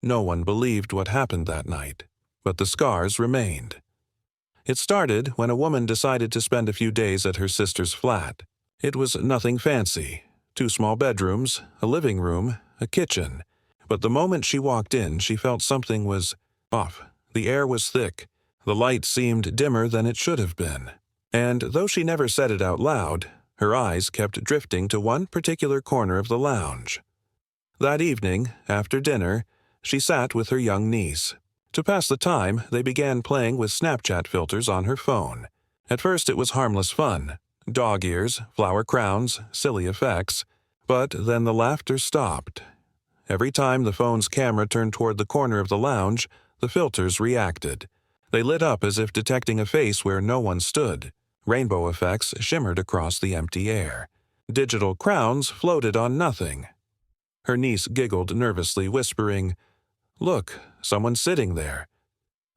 No one believed what happened that night, but the scars remained. It started when a woman decided to spend a few days at her sister's flat. It was nothing fancy. 2 small bedrooms, a living room, a kitchen. But the moment she walked in, she felt something was off. The air was thick. The light seemed dimmer than it should have been. And though she never said it out loud, her eyes kept drifting to one particular corner of the lounge. That evening, after dinner, she sat with her young niece. To pass the time, they began playing with Snapchat filters on her phone. At first it was harmless fun. Dog ears, flower crowns, silly effects. But then the laughter stopped. Every time the phone's camera turned toward the corner of the lounge, the filters reacted. They lit up as if detecting a face where no one stood. Rainbow effects shimmered across the empty air. Digital crowns floated on nothing. Her niece giggled nervously, whispering, "Look, someone's sitting there."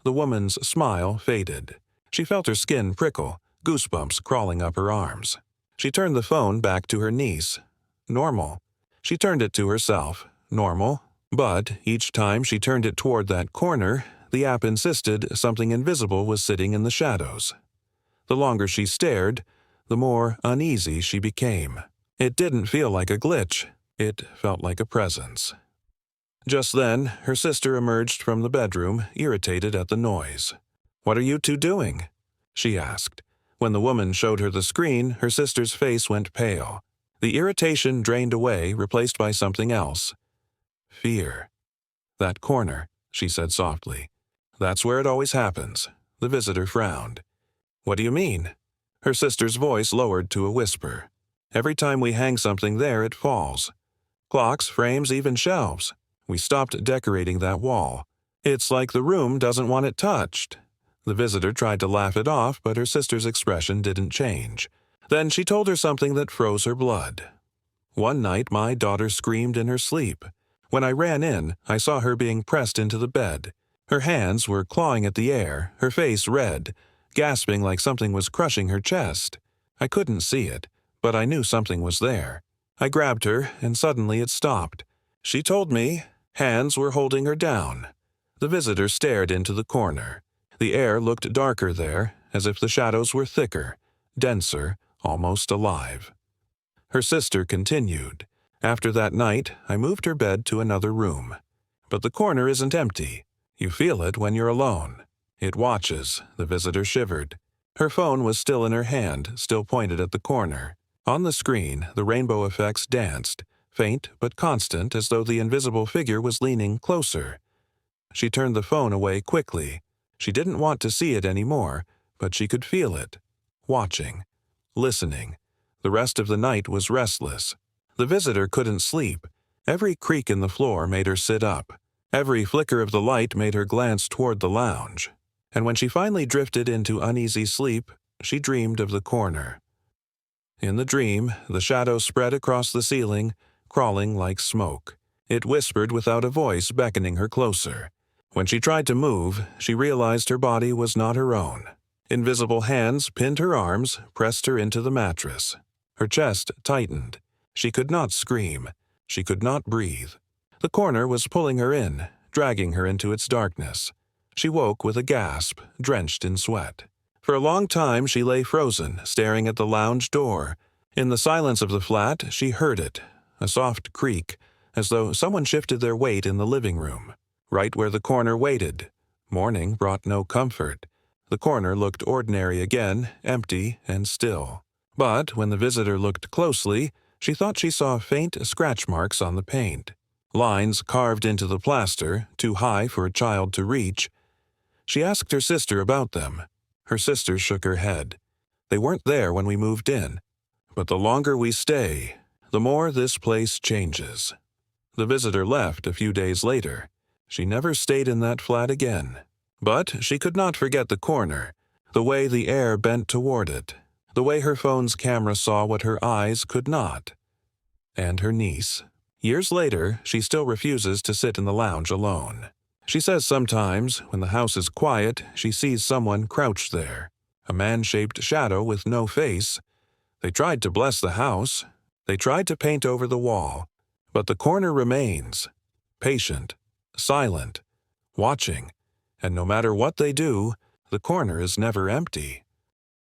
The woman's smile faded. She felt her skin prickle, goosebumps crawling up her arms. She turned the phone back to her niece. Normal. She turned it to herself. Normal. But each time she turned it toward that corner, the app insisted something invisible was sitting in the shadows. The longer she stared, the more uneasy she became. It didn't feel like a glitch. It felt like a presence. Just then, her sister emerged from the bedroom, irritated at the noise. "What are you two doing?" she asked. When the woman showed her the screen, her sister's face went pale. The irritation drained away, replaced by something else. Fear. "That corner," she said softly. "That's where it always happens." The visitor frowned. "What do you mean?" Her sister's voice lowered to a whisper. "Every time we hang something there, it falls. Clocks, frames, even shelves. We stopped decorating that wall. It's like the room doesn't want it touched." The visitor tried to laugh it off, but her sister's expression didn't change. Then she told her something that froze her blood. "One night my daughter screamed in her sleep. When I ran in, I saw her being pressed into the bed. Her hands were clawing at the air, her face red, gasping like something was crushing her chest. I couldn't see it, but I knew something was there. I grabbed her, and suddenly it stopped. She told me hands were holding her down." The visitor stared into the corner. The air looked darker there, as if the shadows were thicker, denser, almost alive. Her sister continued. "After that night, I moved her bed to another room. But the corner isn't empty. You feel it when you're alone. It watches." The visitor shivered. Her phone was still in her hand, still pointed at the corner. On the screen, the rainbow effects danced, faint but constant, as though the invisible figure was leaning closer. She turned the phone away quickly. She didn't want to see it anymore, but she could feel it. Watching. Listening. The rest of the night was restless. The visitor couldn't sleep. Every creak in the floor made her sit up. Every flicker of the light made her glance toward the lounge. And when she finally drifted into uneasy sleep, she dreamed of the corner. In the dream, the shadow spread across the ceiling, crawling like smoke. It whispered without a voice, beckoning her closer. When she tried to move, she realized her body was not her own. Invisible hands pinned her arms, pressed her into the mattress. Her chest tightened. She could not scream. She could not breathe. The corner was pulling her in, dragging her into its darkness. She woke with a gasp, drenched in sweat. For a long time she lay frozen, staring at the lounge door. In the silence of the flat, she heard it, a soft creak, as though someone shifted their weight in the living room. Right where the corner waited. Morning brought no comfort. The corner looked ordinary again, empty and still. But when the visitor looked closely, she thought she saw faint scratch marks on the paint. Lines carved into the plaster, too high for a child to reach. She asked her sister about them. Her sister shook her head. "They weren't there when we moved in. But the longer we stay, the more this place changes." The visitor left a few days later. She never stayed in that flat again. But she could not forget the corner, the way the air bent toward it, the way her phone's camera saw what her eyes could not. And her niece. Years later, she still refuses to sit in the lounge alone. She says sometimes, when the house is quiet, she sees someone crouched there, a man-shaped shadow with no face. They tried to bless the house. They tried to paint over the wall. But the corner remains, patient, silent, watching, and no matter what they do, the corner is never empty.